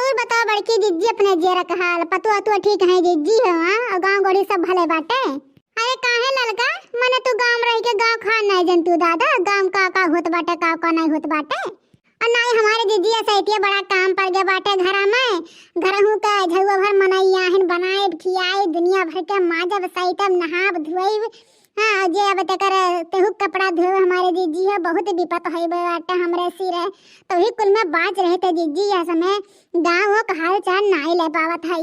और बताओ बड़की जिज्जी अपने जेरा का हाल पतुआ तो ठीक है जिज्जी हो हां और गांव गोड़ी सब भले बाटे। अरे काहे ललका मने तू गांव रह के गांव खा नहीं जन तू दादा गांव का होत बाटे का नहीं होत बाटे और नहीं हमारे जिज्जी सैतिया बड़ा काम पड़ गया बाटे घरा में घरहू का झुआ भर मनैया हन बनाए खियाए दुनिया भर के माजब सैतम नहाब धुई हां जे अब तकर तेहु कपड़ा धोए हमारे जिज्जी है बहुत विपत है बाटे हमरे सिर है तो ही कुल में बाज रहे थे जिज्जी या समय गांव हो हाल चाल नहीं ले पावत है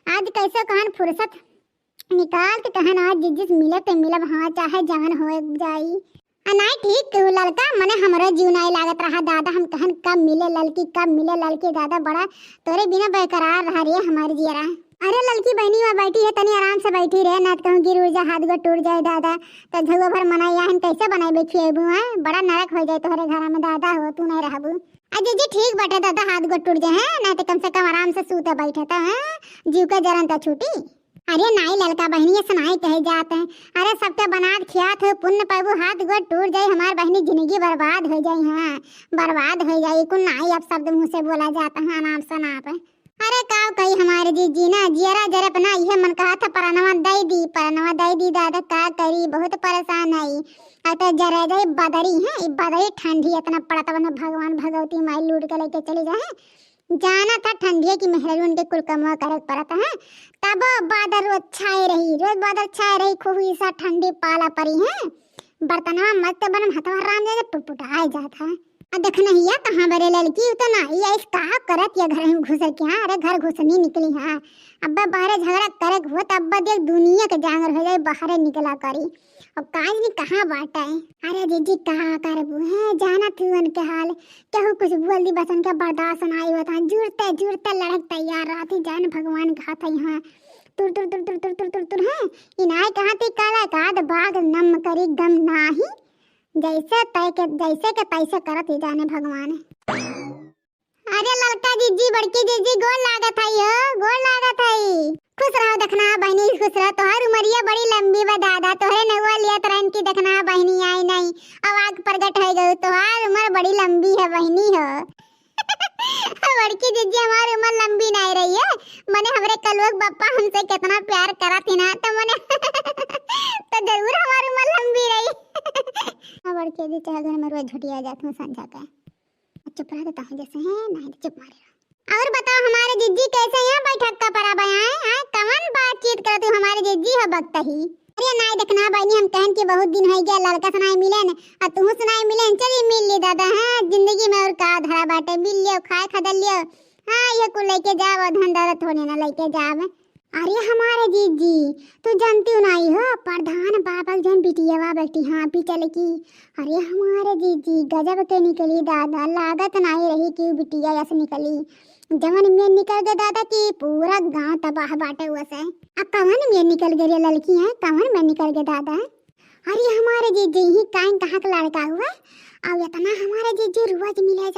आज कैसे कहन फुर्सत निकाल के कहन आज जिज्जी मिले तो मिलब हाँ चाहे जवन हो जाई नहीं ठीक क्यों ललका मने हमरो जीव नहीं लागत रहा दादा हम कहन कब मिले ललकी दादा बड़ा तोरे बिना बेकरार रह रही है हमारी जियरा। अरे ललकी बहनी वहाँ बैठी है तनी आराम से बैठी रहे ना कहूँ गिर जा हाथ गो टूट जाए दादा तो झुआ भर मनाइया हन कैसे बनाए खिएबू है बड़ा नरक हो जाए तोहरे घर में दादा हो तू नहीं रहबू अजय जी ठीक बैठे दादा हाथ गो टूट जाए ना तो कम से कम आराम से सूते बैठे तो जीव का जरन तो छूटी। अरे नहीं ललका बहनी सुनाई कहे जाते हैं अरे सबके बनात खियात हो पुण्य पाबू हाथ गोड़ टूट जाए हमारी बहनी जिंदगी बर्बाद हो जाए हाँ बर्बाद हो जाए कुल नहीं अब शब्द मुँह से बोला जाता है नाम से ना पे अरे काव कही हमारे जी ना जियरा जरप ना यह मन कहा था परनवा दई दी दादा का करी बहुत परेशान है अत जरा जाए बदरी है बदरी ठंडी इतना पड़ता बना भगवान भगवती माई लूट के लेके चली जाए जाना था ठंडिया की मेहरबानी उनके कुल कमा कर पड़ता है तब बादल रोज छाए रही खूब ईसा ठंडी पाला पड़ी है बर्तनवा मस्त बनम हथवा राम जाए पुटपुटाए जाता है देख नहीं या कहाँ बरे लड़की तो ना ये इस कहा करत या घर में घुस के हाँ अरे घर घुसनी निकली हाँ अब्बा बाहर झगड़ा करे हो तब देख दुनिया के जांगर हो जाए बाहर निकला करी अब काज भी कहाँ बाटा है अरे दीदी कहाँ कर है जाना थी उनके हाल क्या कुछ बोल दी बसन का बर्दाश्त नहीं होता जुड़ते लड़क तैयार रहती जान भगवान कहा था यहाँ तुर है इनाय कहाँ थी काला काद बाग नम करी गम नाही जैसे के तैसे करत ही जाने भगवान। अरे ललका जीजी बड़की जीजी गोल लागत है खुश रहो देखना बहनी खुश रहो तोहर उमरिया बड़ी लंबी बा दादा तोहरे नौवा लिया तरन की देखना बहनी आई नहीं अब आग प्रगट हो गई तोहर उम्र बड़ी लंबी है बहनी हो बड़की जीजी हमारी उम्र लंबी नहीं रही है मने हमरे कलवक बप्पा हमसे कितना प्यार करत ही ना तो मने तो जरूर हमारी उम्र लंबी रही बड़के दी चाहे घर में रोज झुटिया जाती हूँ संझा का चुप रह देता हूँ जैसे है नहीं चुप मारे और बताओ हमारे जिज्जी कैसे यहाँ बैठक का परा बयाए कौन बातचीत करती हूँ हमारे जिज्जी है वक्त ही अरे नहीं देखना बहनी हम कहन के बहुत दिन हो गया लड़का सुनाई मिले न और तू सुनाई मिले चलिए मिल ली दादा हाँ जिंदगी में और का धरा बाटे मिल लियो खाए खदल लियो हाँ ये को लेके जाओ धन दौलत होने ना लेके जाओ। अरे हमारे जीजी तू जानती हो नहीं हो प्रधान बाबा जन बिटिया बेटी हाँ पीछे की अरे हमारे जीजी गजब के निकली दादा लागत नहीं रही कि बिटिया ऐसे निकली जवन में निकल गए दादा की पूरा गांव तबाह बाटे हुआ से अब कवन में निकल गई लड़की है कवन में निकल गए दादा। अरे हमारे जीजी ही काइन कहाँ का लड़का हुआ अब इतना हमारे जीजी रोज मिले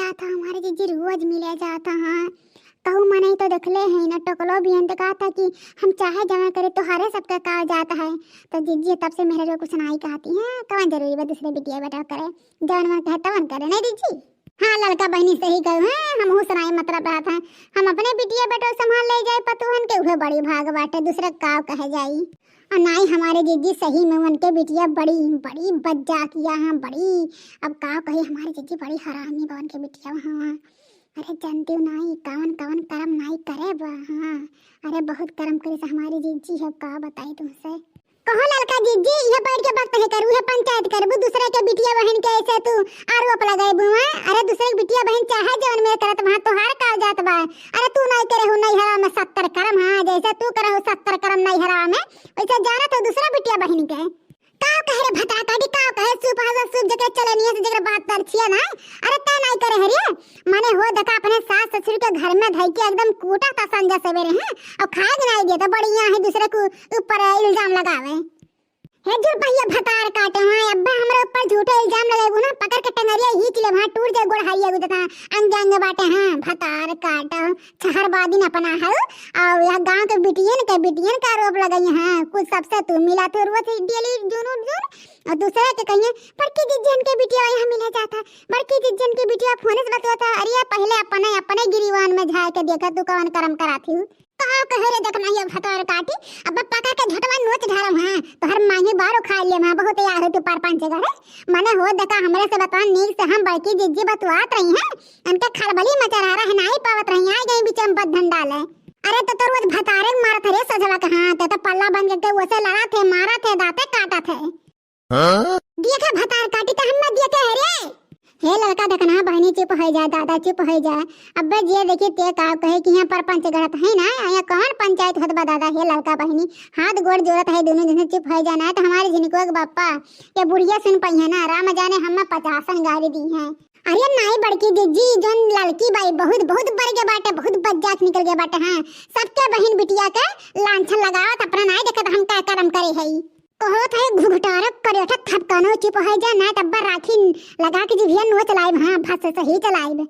जाता हाँ कहूँ मने तो देखले है ना टोकलो भी तो कहा था कि हम चाहे जमा करे तो हरे सबका कहा जाता है तो जीजी तब से मेरे जो कुछ नहीं कहती है कौन जरूरी है दूसरे बिटिया बेटा करे जवन मन कहे तवन करे नहीं दीजी हाँ लड़का बहनी सही कहूँ है हम सुनाई मतलब रहा था हम अपने बिटिया बेटो संभाल ले जाए पतुहन के उहे बड़ी भाग बाटे दूसरे काव कहे जाई और नहीं हमारे जीजी सही में उनके बिटिया बड़ी बज्जा किया हाँ बड़ी अब काव कही हमारी जीजी बड़ी हरामी बन के बिटिया हाँ अरे जानती हूँ नहीं कवन कर्म नहीं करे हाँ अरे बहुत कर्म करे से हमारी जीजी है का बताई तुमसे कहो लड़का जीजी ये बैठ के वक्त है करू है पंचायत करबू दूसरे के बिटिया बहन के ऐसे तू आरोप लगाए बुआ अरे दूसरे की बिटिया बहन चाहे जवन में करत वहां तो हार का जात बा अरे तू नहीं करे हो नहीं हरा में 70 कर्म हाँ जैसे तू करे हो 70 कर्म नहीं हरा में वैसे जाना तो दूसरा बिटिया बहन के काव कह रे भता काडी काव कहे सुप जगह चले नहीं से जगह बात कर छिया ना अरे ता नहीं करे हरिया माने हो दका अपने सास ससुर के घर में धई के एकदम कूटा ता संजा सवेरे हैं और खाए नहीं दिया तो बढ़िया है दूसरे को ऊपर इल्जाम लगावे हे जुर पहिया भतार काटे हां अब्बा हमरा ऊपर झूठे इल्जाम लगाइबू ना पकड़ के टंगरिया हिच ले हां टूट जाए गोड़हाइया गुदता अंग अंग बाटे हां भतार काटा छहर बादिन अपना है और यह गांव के बिटियन का आरोप लगाई हां कुछ सबसे तू मिला तो रोज डेली जून और दूसरा के कहिए बड़की जिज्जन के बिटिया यहां मिला जाता बड़की जिज्जन के बिटिया फोन से बतवाता अरे पहले अपने गिरीवान में झाए के देखा तू कौन करम कराती कहा कहे रे देखना ये भतार काटी अब पका के झटवा नोच धरम हां तो हर मांगे बारो खा लिए हां बहुत यार हो तू पार पांच जगह मने हो देखा हमरे से बता नीक से हम बड़की जिज्जी बतवात रही हैं उनके खलबली मचा रहा है नहीं पावत रही आई गई बीच में बद्धन डाले अरे तो रोज भतारे मारत रे सजवा के हां तो पल्ला बन के वैसे लड़ा थे मारा थे दांते काटा थे हां दिया भतार काटी तो हम न दिया के रे हे लड़का देखना बहनी चुप हो जाए दादा चुप हो जाए अब्बे जे देखिए ते का कहे कि यहाँ पर पंच गलत है ना यहाँ कौन पंचायत होत बा दादा हे लड़का बहनी हाथ गोड़ जोड़त है दोनों जने चुप हो जाना तो हमारे जिनको के बापा के बुढ़िया सुन पई है ना राम जाने हम 50 गाली दी हैं अरे नाई बड़की जिज्जी जोन लड़की बाई बहुत बहुत बढ़ के बाटे बहुत बज्जात निकल के बाटे हां सबके बहन बिटिया के लांछन लगावत अपना नाई देखत हम का करम करे है कहत है घुघटारक करे ठक थपकानो चुप हो जा ना तब्बा राखी लगा के जिभिया नो चलाइब हां भाषा सही चलाइब